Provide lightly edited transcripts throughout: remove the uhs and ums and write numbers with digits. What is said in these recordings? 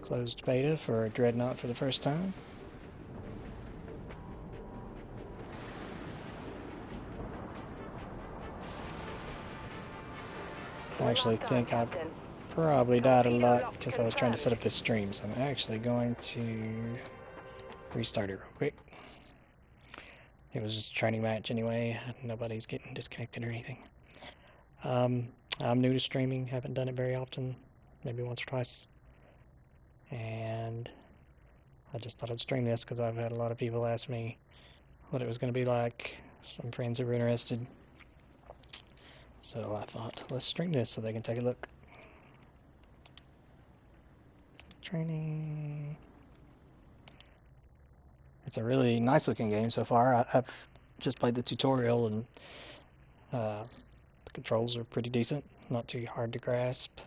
Closed beta for Dreadnought for the first time. I actually think I probably died a lot because I was trying to set up this stream, so I'm actually going to restart it real quick. It was just a training match anyway, nobody's getting disconnected or anything. I'm new to streaming, haven't done it very often, maybe once or twice. And I just thought I'd stream this because I've had a lot of people ask me what it was going to be like. Some friends who were interested. So I thought, let's stream this so they can take a look. Training. It's a really nice looking game so far. I've just played the tutorial and the controls are pretty decent, not too hard to grasp.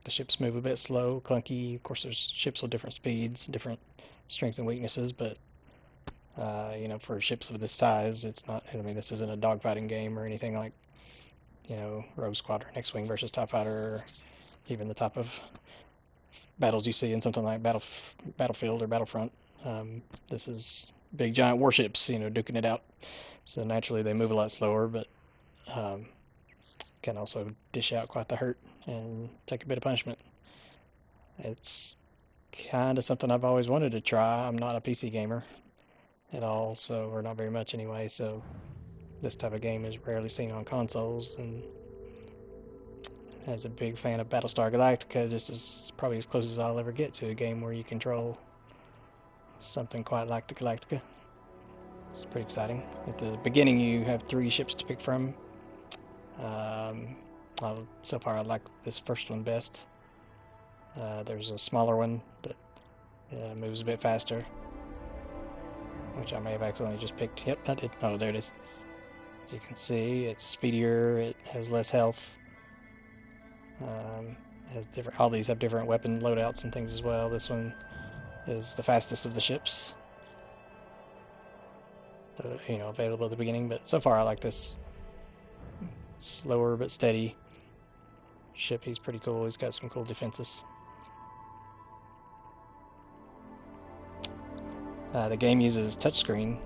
The ships move a bit slow, clunky. Of course, there's ships with different speeds, different strengths and weaknesses, but you know, for ships of this size, it's not, I mean, this isn't a dogfighting game or anything like, you know, Rogue Squadron, X-Wing versus TIE Fighter, or even the type of battles you see in something like Battlefield or Battlefront. This is big giant warships, you know, duking it out. So naturally they move a lot slower, but can also dish out quite the hurt and take a bit of punishment. It's kind of something I've always wanted to try. I'm not a PC gamer at all, so, or not very much anyway, so this type of game is rarely seen on consoles, and as a big fan of Battlestar Galactica, this is probably as close as I'll ever get to a game where you control something quite like the Galactica. It's pretty exciting. At the beginning you have 3 ships to pick from. So far I like this first one best. There's a smaller one that moves a bit faster, which I may have accidentally just picked. Yep, I did. Oh, there it is. As you can see, it's speedier, it has less health. Has different. All these have different weapon loadouts and things as well. This one is the fastest of the ships, you know, available at the beginning. But so far, I like this slower but steady ship. He's pretty cool. He's got some cool defenses. The game uses touchscreen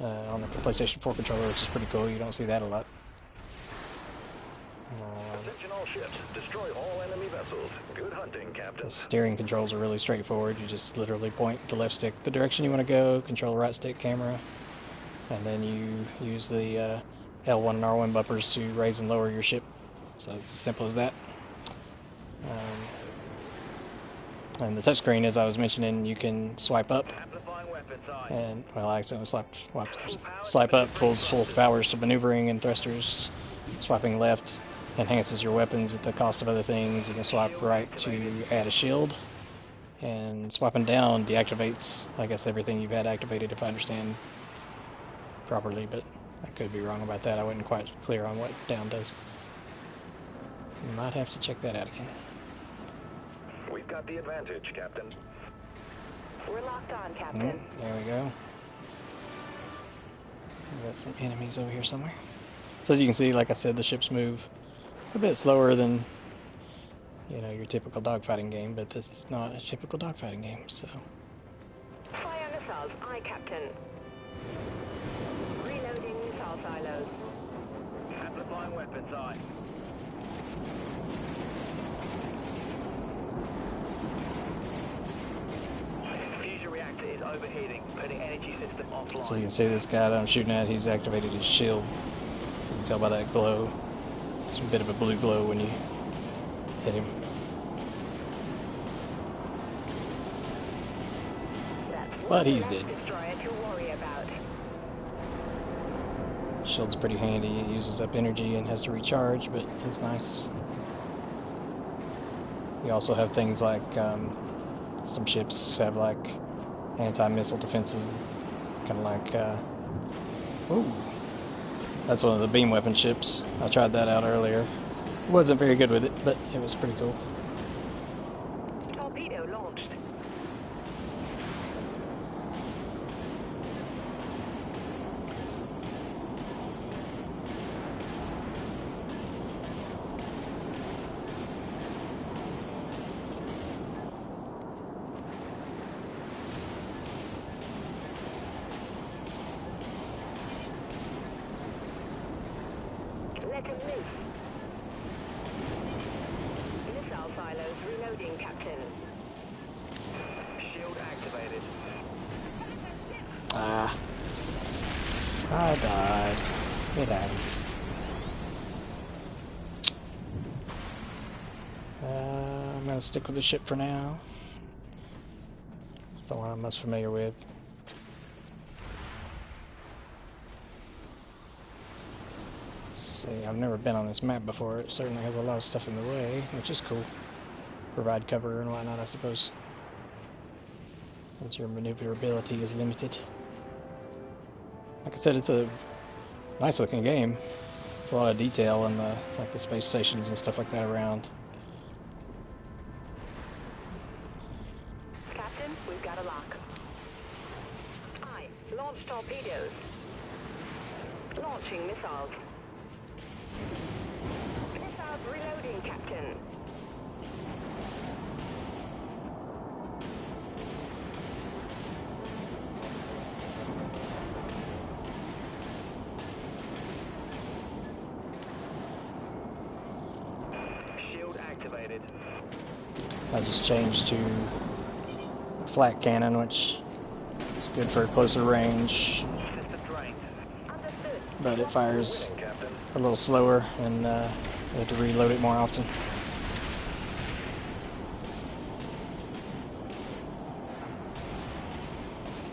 on the PlayStation 4 controller, which is pretty cool. You don't see that a lot. Attention all ships. Destroy all enemy vessels. Good hunting, Captain. The steering controls are really straightforward. You just literally point the left stick the direction you want to go, control the right stick camera, and then you use the L1 and R1 bumpers to raise and lower your ship. So it's as simple as that. And the touchscreen, as I was mentioning, you can swipe up, and, well, I accidentally swipe up pulls full powers to maneuvering and thrusters. Swiping left enhances your weapons at the cost of other things. You can swipe right to add a shield, and swiping down deactivates, I guess, everything you've had activated, if I understand properly, but I could be wrong about that. I wasn't quite clear on what down does. You might have to check that out again. We've got the advantage, Captain. We're locked on, Captain. There we go. We've got some enemies over here somewhere. So as you can see, like I said, the ships move a bit slower than, you know, your typical dogfighting game, but this is not a typical dogfighting game, so. Fire missiles, aye, Captain. Reloading missile silos. Amplifying weapons, aye. Fusion reactor is overheating, putting energy system offline. So you can see this guy that I'm shooting at, he's activated his shield. You can tell by that glow. It's a bit of a blue glow when you hit him. But he's dead. Shield's pretty handy. It uses up energy and has to recharge, but it's nice. You also have things like some ships have like anti-missile defenses, kind of like. Ooh, that's one of the beam weapon ships. I tried that out earlier. Wasn't very good with it, but it was pretty cool. Torpedo launched. Ah. I died. It happens. I'm gonna stick with the ship for now. It's the one I'm most familiar with. Let's see, I've never been on this map before. It certainly has a lot of stuff in the way, which is cool. Provide cover and whatnot, I suppose. Since your maneuverability is limited. Like I said, it's a nice looking game. It's a lot of detail in the space stations and stuff like that around. Captain, we've got a lock. Aye. Launch torpedoes. Launching missiles. Missiles reloading, Captain. Shield activated. I just changed to flat cannon, which is good for closer range, System drained. Understood. but it fires Winning, Captain. a little slower, and you have to reload it more often.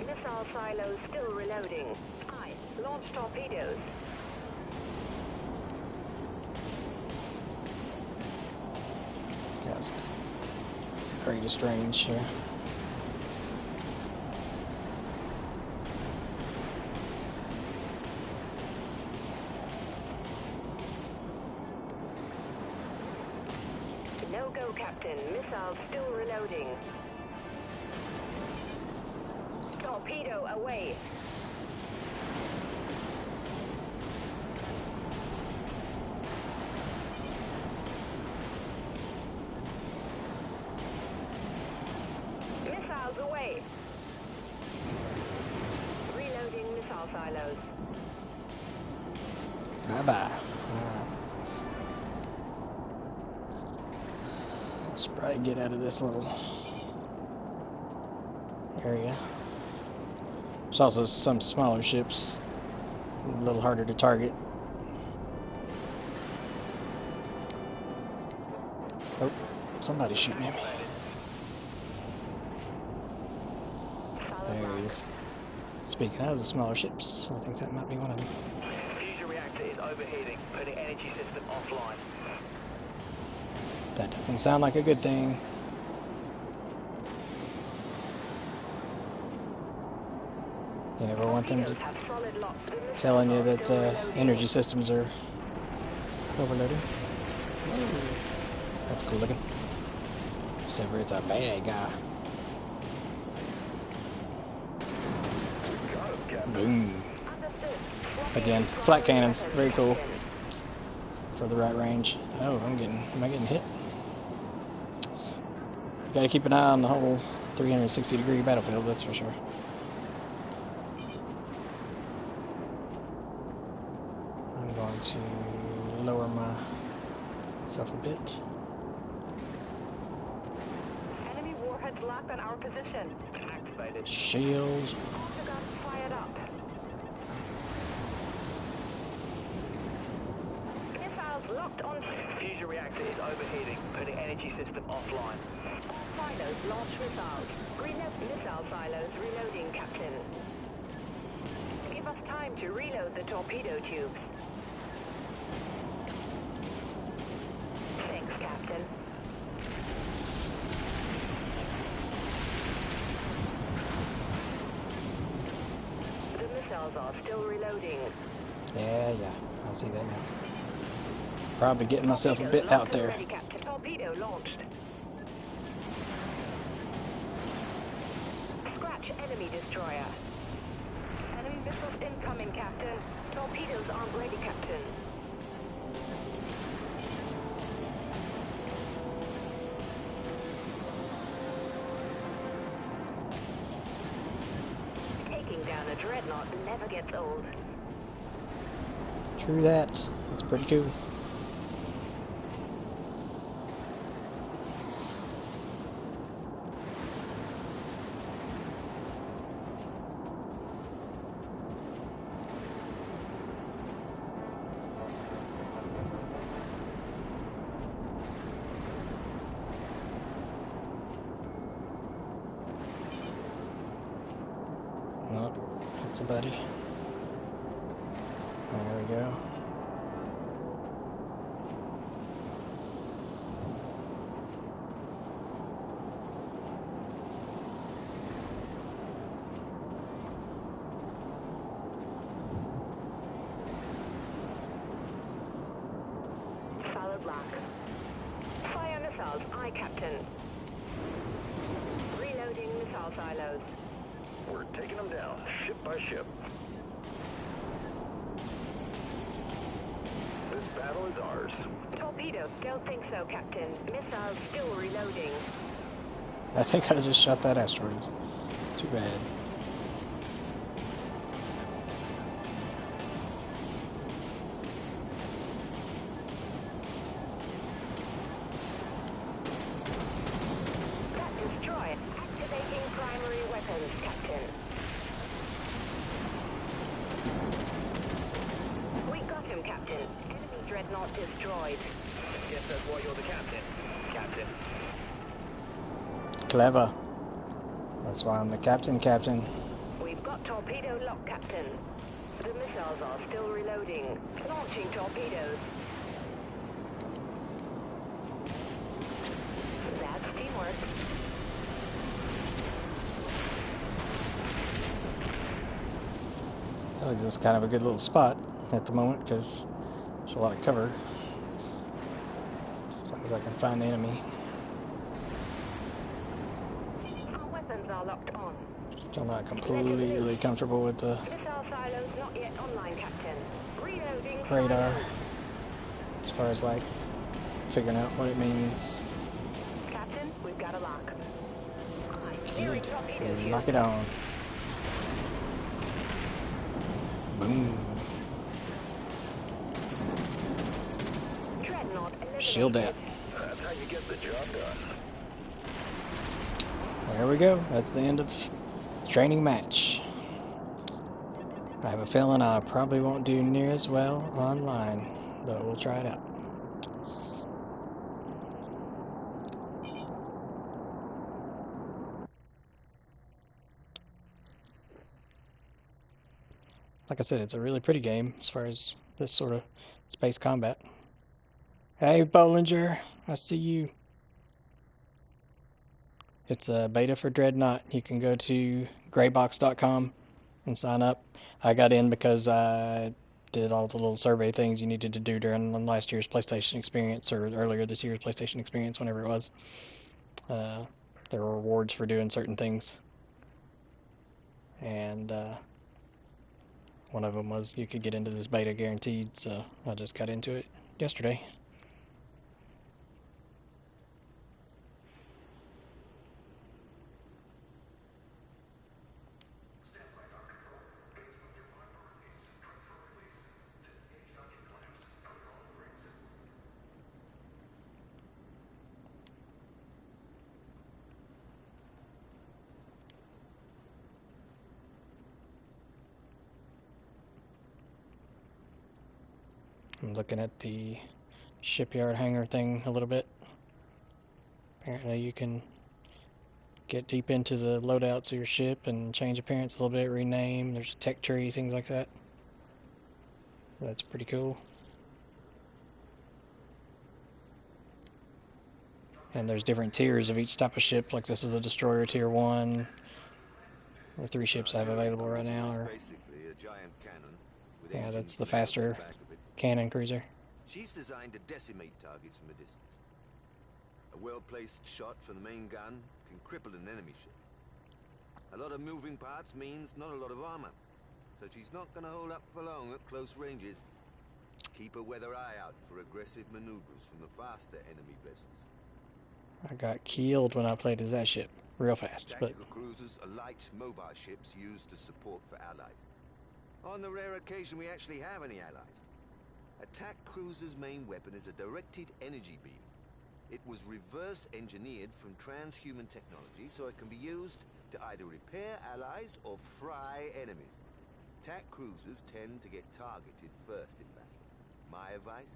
Missile silos still reloading. Aye. Launch torpedoes. That's greatest range here. No go, Captain. Missiles still reloading. Torpedo away. Missiles away. Reloading missile silos. Bye-bye. Let's probably get out of this little area. There's also some smaller ships, a little harder to target. Oh, somebody's shooting at me. Solid There he lock. is. Speaking of the smaller ships, I think that might be one of them. Fusion reactor is overheating, putting energy system offline. That doesn't sound like a good thing. You never want them to Torpedoes have solid locks. The missiles telling you are that still reloading. energy systems are overloaded. That's cool looking. Except for it's a bad guy. Got him, Captain. Boom. Understood. Swapping Again, to flat primary cannons, weapons, very cool. Captain. For the right range. Oh, am I getting hit? Gotta keep an eye on the whole 360-degree battlefield, that's for sure. I'm going to lower myself a bit. Enemy warheads locked on our position. Activated. Shield. Autoguns fired up. Missiles locked on. Fusion reactor is overheating, putting energy system offline. All silos launch missiles. Missile silos reloading, Captain. Give us time to reload the torpedo tubes. Thanks, Captain. The missiles are still reloading. Yeah, I see that now. Probably getting myself a Torpedoes bit out locked and there. ready, Captain. Torpedo launched. Scratch enemy destroyer. Enemy missiles incoming, Captain. Torpedoes aren't ready, Captain. Taking down a dreadnought never gets old. True that. That's pretty cool. That's a buddy. There we go. Solid lock. Fire missiles. Aye, Captain. Reloading missile silos. We're taking them down, ship by ship. This battle is ours. Torpedo. Don't think so, Captain. Missiles still reloading. I think I just shot that asteroid. Too bad. That destroyer. Activating primary weapons, Captain. We got him, Captain. Enemy dreadnought destroyed. Guess that's why you're the captain, Captain. Clever. That's why I'm the captain, Captain. We've got torpedo lock, Captain. The missiles are still reloading. Launching torpedoes. That's teamwork. I feel like this is kind of a good little spot at the moment because there's a lot of cover. As long as I can find the enemy. Our weapons are locked on. Still not completely comfortable with the Missile silos not yet online, Captain. Reloading radar silos. as far as like figuring out what it means. Captain, we've got a lock. I'm hearing torpedoes here. Knock it on. Boom. Dreadnought eliminated. Shield that. That's how you get the job done. There we go. That's the end of training match. I have a feeling I probably won't do near as well online, but we'll try it out. Like I said, it's a really pretty game as far as this sort of space combat. Hey, Bollinger, I see you. It's a beta for Dreadnought. You can go to graybox.com and sign up. I got in because I did all the little survey things you needed to do during last year's PlayStation Experience, or earlier this year's PlayStation Experience, whenever it was. There were rewards for doing certain things. And one of them was you could get into this beta guaranteed, so I just got into it yesterday. I'm looking at the shipyard hangar thing a little bit. Apparently you can get deep into the loadouts of your ship and change appearance a little bit, rename, there's a tech tree, things like that. That's pretty cool. And there's different tiers of each type of ship, like this is a destroyer tier 1. The 3 ships I have available right now are... Yeah, that's the faster cannon cruiser. She's designed to decimate targets from a distance. A well-placed shot from the main gun can cripple an enemy ship. A lot of moving parts means not a lot of armor, so she's not going to hold up for long at close ranges. Keep a weather eye out for aggressive maneuvers from the faster enemy vessels. I got killed when I played as that ship, real fast. Tactical cruisers are light, mobile ships used to support for allies. On the rare occasion we actually have any allies. Attack cruiser's main weapon is a directed energy beam. It was reverse engineered from transhuman technology, so it can be used to either repair allies or fry enemies. Attack cruisers tend to get targeted first in battle. My advice?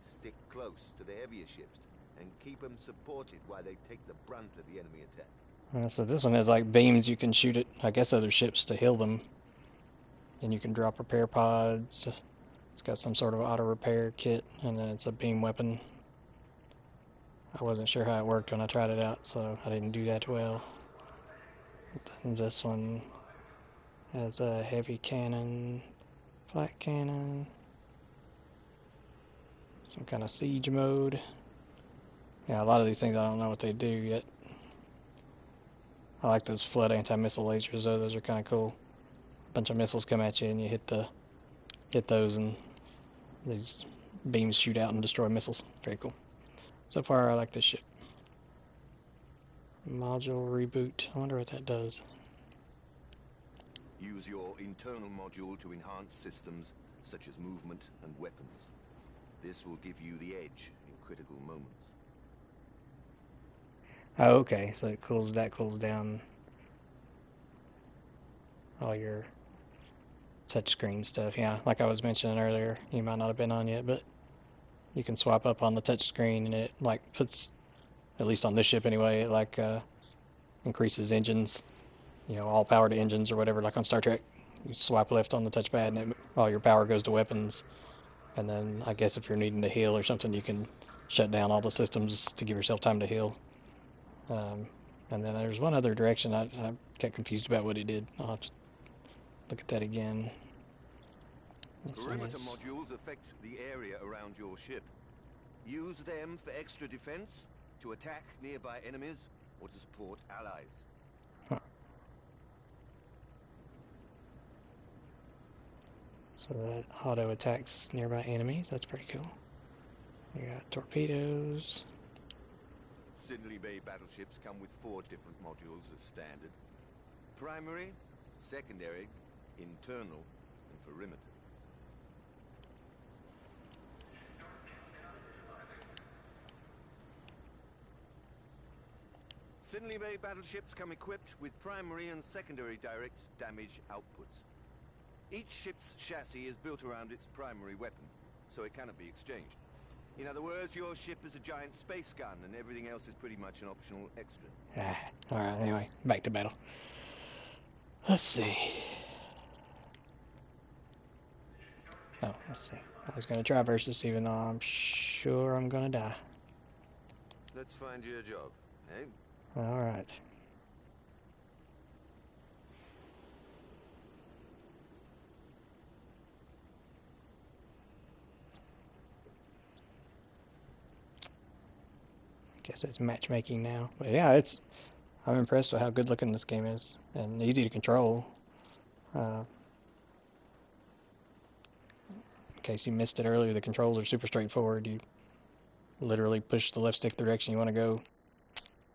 Stick close to the heavier ships and keep them supported while they take the brunt of the enemy attack. So this one has like beams you can shoot at, I guess, other ships to heal them. Then you can drop repair pods. It's got some sort of auto repair kit, and then it's a beam weapon. I wasn't sure how it worked when I tried it out, so I didn't do that well. And this one has a heavy cannon, flat cannon, some kind of siege mode. Yeah, a lot of these things I don't know what they do yet. I like those flood anti-missile lasers though, those are kind of cool. A bunch of missiles come at you and you hit those and these beams shoot out and destroy missiles. Very cool. So far I like this ship. Module reboot. I wonder what that does. Use your internal module to enhance systems such as movement and weapons. This will give you the edge in critical moments. Oh, okay, so that cools down all your touchscreen stuff. Yeah, like I was mentioning earlier, you might not have been on yet, but you can swap up on the touchscreen and it like puts, at least on this ship anyway, it like increases engines, you know, all power to engines or whatever, like on Star Trek. You swipe left on the touchpad and all your power goes to weapons. And then I guess if you're needing to heal or something, you can shut down all the systems to give yourself time to heal. And then there's one other direction I got confused about what it did. I'll have to look at that again. Perimeter modules affect the area around your ship. Use them for extra defense, to attack nearby enemies, or to support allies. Huh. So that auto attacks nearby enemies. That's pretty cool. You got torpedoes. Sidney Bay battleships come with 4 different modules as standard. Primary, secondary, internal, and perimeter. Sidney Bay battleships come equipped with primary and secondary direct damage outputs. Each ship's chassis is built around its primary weapon, so it cannot be exchanged. In other words, your ship is a giant space gun, and everything else is pretty much an optional extra. Alright, anyway, back to battle. Let's see. Oh, let's see. I was going to try versus, even though I'm sure I'm going to die. Let's find you a job, eh? Alright. Guess it's matchmaking now. But yeah, I'm impressed with how good looking this game is and easy to control. In case you missed it earlier, the controls are super straightforward. You literally push the left stick the direction you want to go.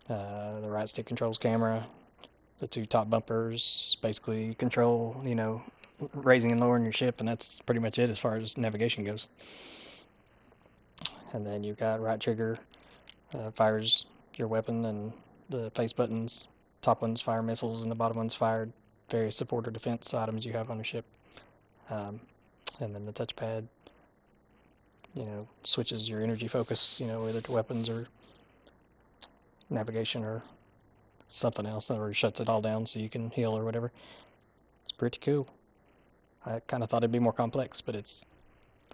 The right stick controls camera. The 2 top bumpers basically control, you know, raising and lowering your ship, and that's pretty much it as far as navigation goes. And then you've got right trigger. Fires your weapon, and the face buttons, top ones fire missiles and the bottom ones fire various support or defense items you have on your ship. And then the touchpad, you know, switches your energy focus, you know, either to weapons or navigation or something else, or shuts it all down so you can heal or whatever. It's pretty cool. I kind of thought it'd be more complex, but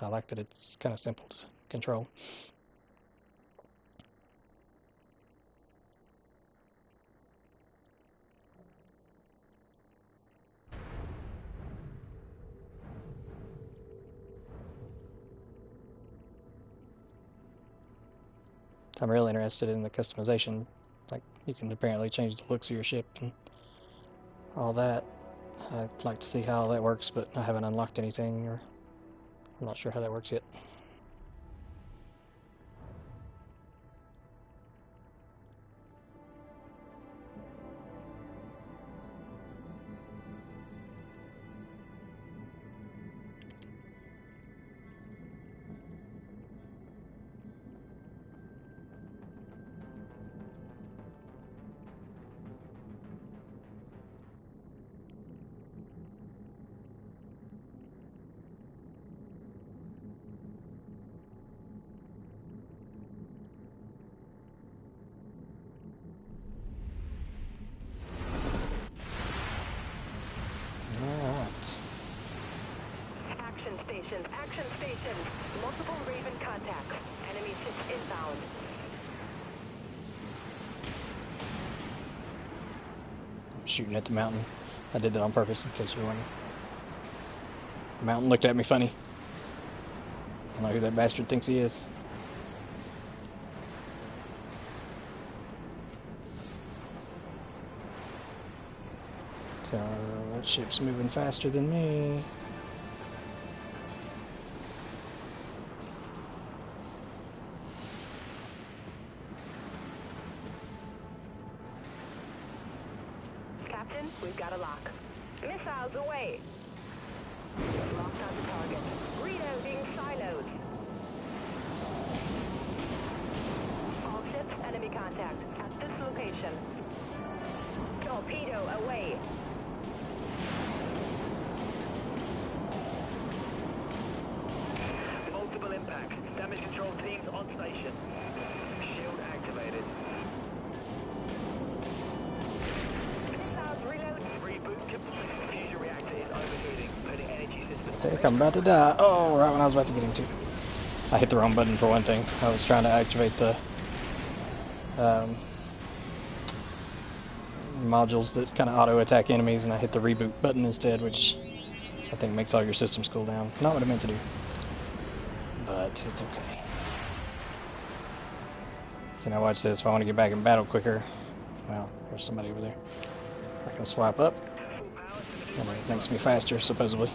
I like that it's kind of simple to control. I'm really interested in the customization. Like, you can apparently change the looks of your ship and all that. I'd like to see how that works, but I haven't unlocked anything, or I'm not sure how that works yet. locations. Action stations. Multiple Raven contacts. Enemy ships inbound. Shooting at the mountain. I did that on purpose in case you're wondering. The mountain looked at me funny. I don't know who that bastard thinks he is. So that ship's moving faster than me. Captain, we've got a lock. Missiles away. Locked on the target. Reloading silos. All ships, enemy contact at this location. Torpedo away. Multiple impacts. Damage control teams on station. Shield activated. Missiles reload. Reboot complete. Fusion reactor is overheating. Putting energy system. I think I'm about to die. Oh, right when I was about to get him to. I hit the wrong button for one thing. I was trying to activate the modules that kind of auto-attack enemies, and I hit the reboot button instead, which I think makes all your systems cool down. Not what I meant to do, but it's okay. So now watch this. If I want to get back in battle quicker, well, there's somebody over there. I can swipe up, and it makes me faster, supposedly.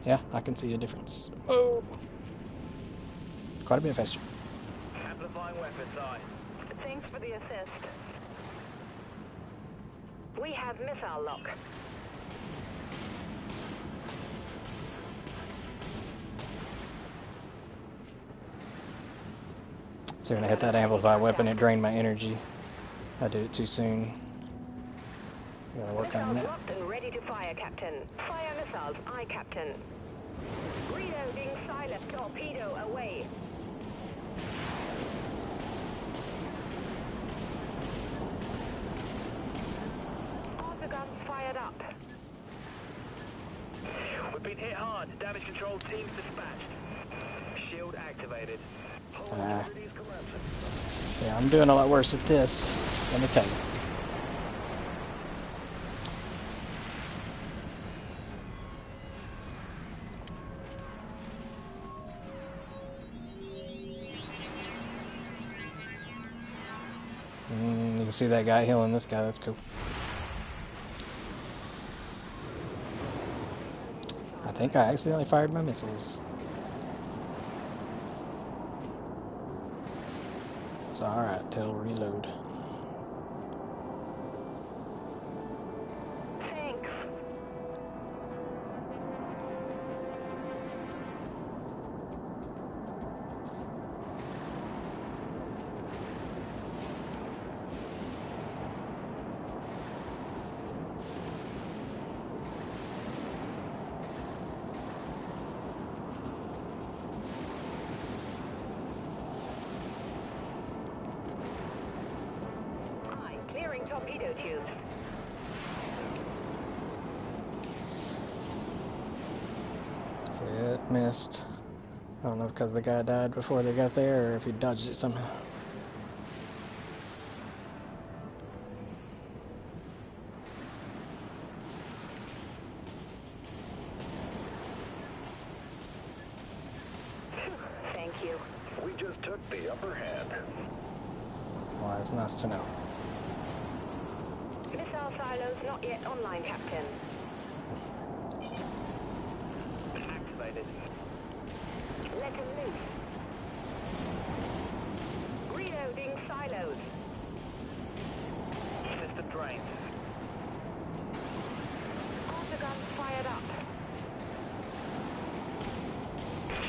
Yeah, I can see a difference. Oh, quite a bit faster. Amplifying weapons eye. Thanks for the assist. We have missile lock. So when I hit that amplify weapon, it drained my energy. I did it too soon. Gotta work on Missiles that. locked and ready to fire, Captain. Fire missiles, aye, Captain. Reloading silent. Torpedo away. Autoguns fired up. We've been hit hard. Damage control teams dispatched. Shield activated. Yeah, I'm doing a lot worse at this, let me tell you. You can see that guy healing this guy, that's cool. I think I accidentally fired my missiles. So alright, till reload. Thanks. Clearing torpedo tubes. See, it missed. I don't know if because the guy died before they got there or if he dodged it somehow. Thank you. We just took the upper hand. Well, that's nice to know. Missile silos not yet online, Captain. Activated. Let him loose. Reloading silos. System drained. Autoguns fired up.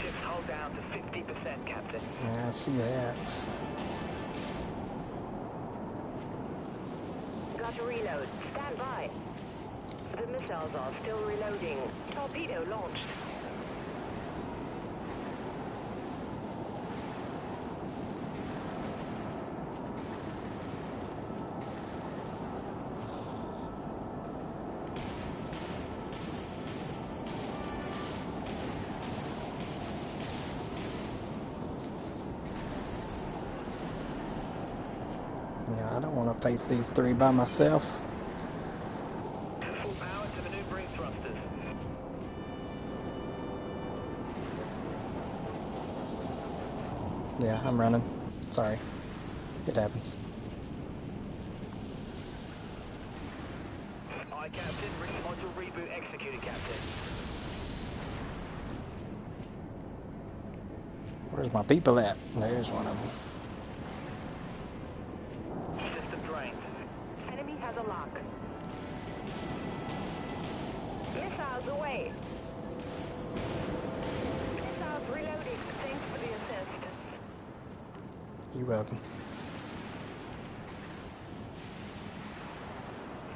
Ships hull down to 50%, Captain. Yeah, I see that. Got to reload. Stand by. The missiles are still reloading. Torpedo launched. Yeah, I don't want to face these three by myself. Full power to maneuvering thrusters. Yeah, I'm running. Sorry. It happens. Aye, Captain. Module reboot executed, Captain. Where's my people at? There's one of them. System drained. Enemy has a lock. Missiles away. Missiles reloading. Thanks for the assist. You're welcome.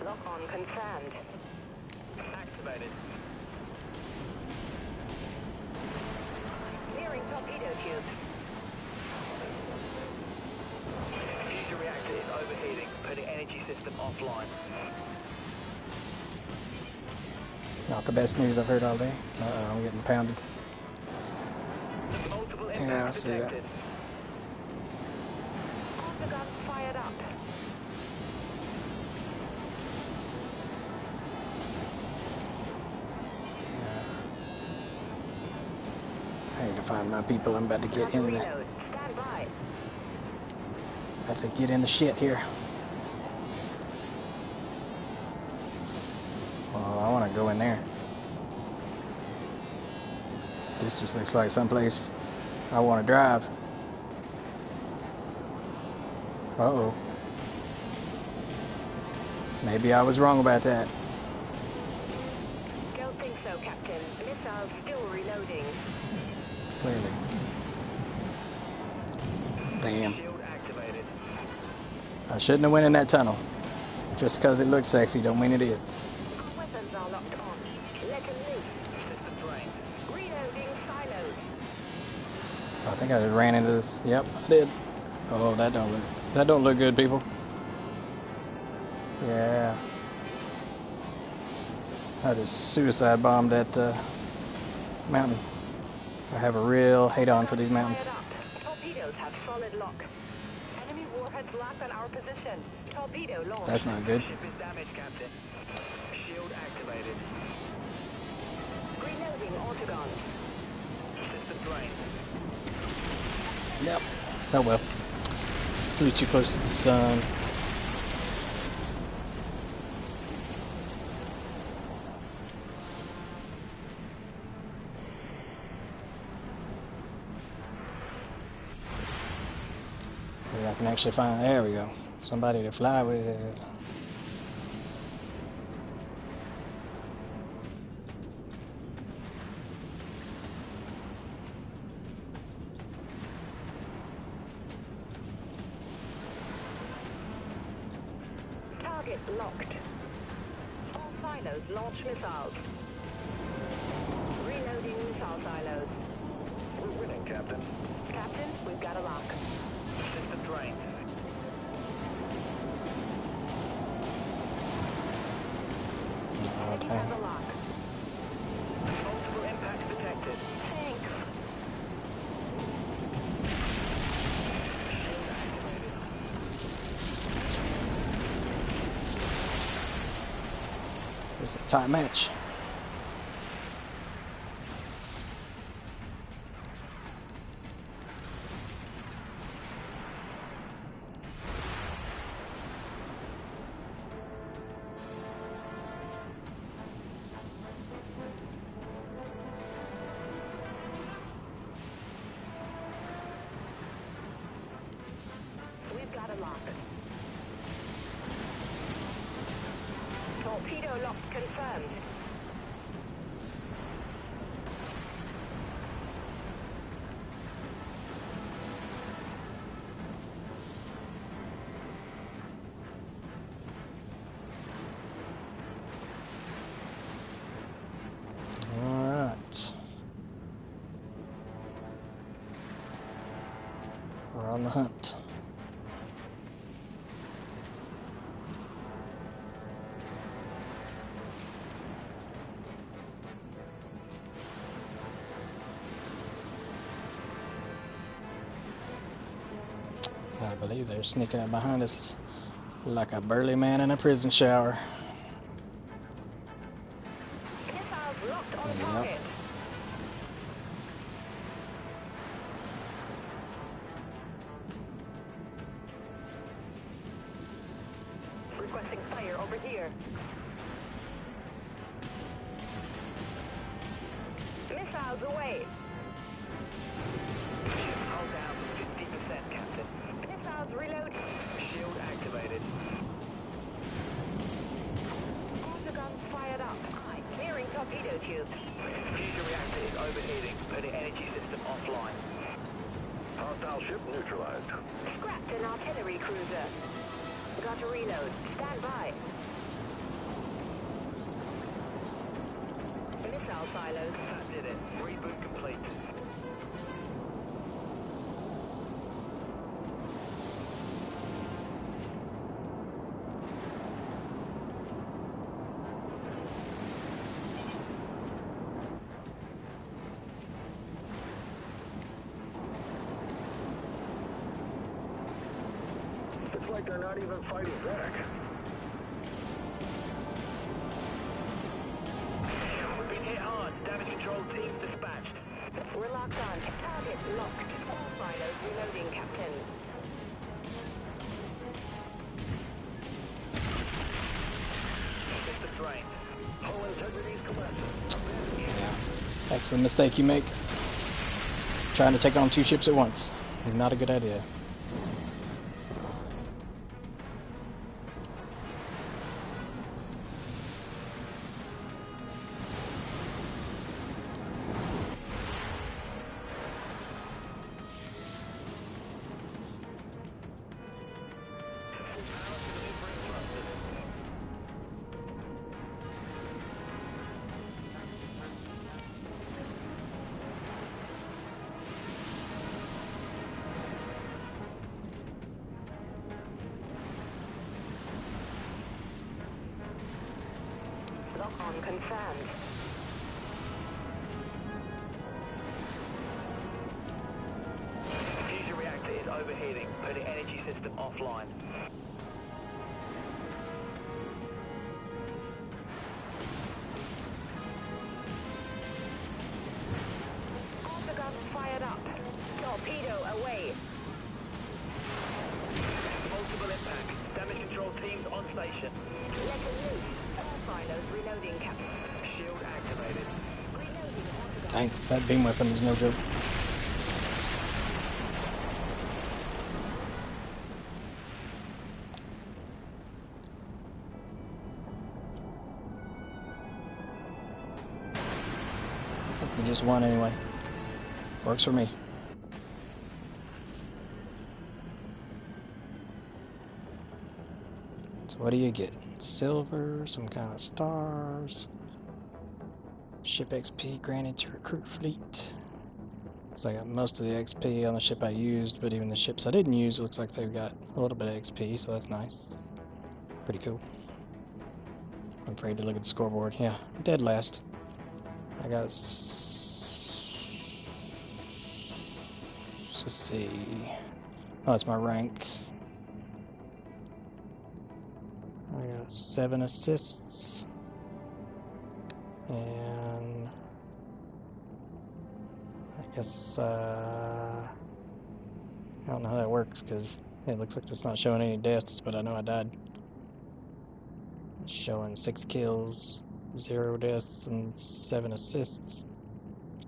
Lock on confirmed. Activated. Clearing torpedo tubes. Fusion reactor is overheating, putting energy system offline. Not the best news I've heard all day. Uh-oh, I'm getting pounded. Multiple Yeah, I impacts see that. detected. All the guns fired up. I need to find my people. I'm about to get Another in the... reload. Stand by. About to get in the shit here. Well, I want to go in there. This just looks like someplace I want to drive. Uh-oh. Maybe I was wrong about that. Don't think so, Captain. Missiles still reloading. Clearly. Damn. Shield activated. I shouldn't have went in that tunnel. Just because it looks sexy don't mean it is. Our weapons are locked on. Let them loose. System drained. Reloading silos. I think I just ran into this. Yep, I did. Oh, that don't look good, people. Yeah. I just suicide bombed that mountain. I have a real hate on for these mountains. Fired up. Torpedoes have solid lock. Enemy warheads locked on our position. Torpedo launched. That's not good. Ship is damaged, Captain. Shield activated. Reloading Autogon. System drained. Yep. Oh well. Flew too close to the sun. Maybe I can actually find, there we go, somebody to fly with. Target locked. All silos launch missiles. Reloading missile silos. We're winning, Captain. Captain, we've got a lock. System drained. Enemy has a lock. Multiple impacts detected. Thanks. Shield activated. It's a tight match. We've got a lock. Torpedo lock confirmed. Alright. We're on the hunt. I believe they're sneaking up behind us. Like a burly man in a prison shower. Missiles locked on Yep. target. Requesting fire over here. Missiles away. Hull down 50%, Captain. Missiles reloading. Shield activated. Autoguns fired up. Clearing torpedo tubes. Fusion reactor is overheating. Putting energy system offline. Hostile ship neutralized. Scrapped an artillery cruiser. Got to reload. Stand by. Missile silos. That did it. Reboot complete. It's like they're not even fighting back. We've been hit hard. Damage control teams dispatched. We're locked on. Target locked. All silos reloading, Captain. System drained. Hull integrity is collapsing. Yeah. That's the mistake you make. Trying to take on two ships at once. Not a good idea. Lock on confirmed. Fusion reactor is overheating. Putting energy system offline. Autoguns fired up. Torpedo away. Multiple impact. Damage control teams on station. Let them loose. All silos reloading, Captain. Shield activated. Reloading autogun. Dang, that beam weapon is no joke. I think we just won anyway. Works for me. So what do you get? Silver, some kind of stars. Ship XP granted to recruit fleet. So I got most of the XP on the ship I used, but even the ships I didn't use, it looks like they've got a little bit of XP, so that's nice. Pretty cool. I'm afraid to look at the scoreboard. Yeah, dead last. I got... Let's see. Oh, that's my rank. I got 7 assists. And... I guess, I don't know how that works, because it looks like it's not showing any deaths, but I know I died. It's showing 6 kills, 0 deaths, and 7 assists.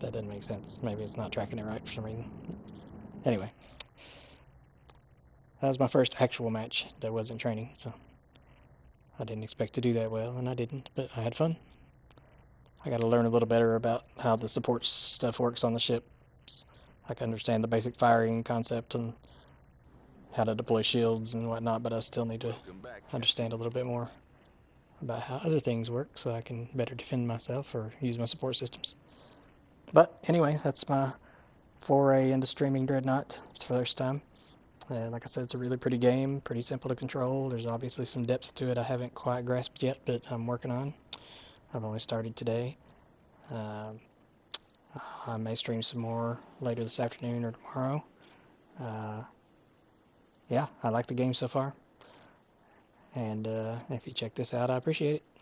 That doesn't make sense. Maybe it's not tracking it right for some reason. Anyway. That was my first actual match that wasn't training, so I didn't expect to do that well, and I didn't, but I had fun. I got to learn a little better about how the support stuff works on the ship. I can understand the basic firing concept and how to deploy shields and whatnot, but I still need to Welcome back. understand a little bit more about how other things work so I can better defend myself or use my support systems. But anyway, that's my foray into streaming Dreadnought for the first time. Like I said, it's a really pretty game, pretty simple to control. There's obviously some depth to it I haven't quite grasped yet, but I'm working on. I've only started today. I may stream some more later this afternoon or tomorrow. Yeah, I like the game so far. And if you check this out, I appreciate it.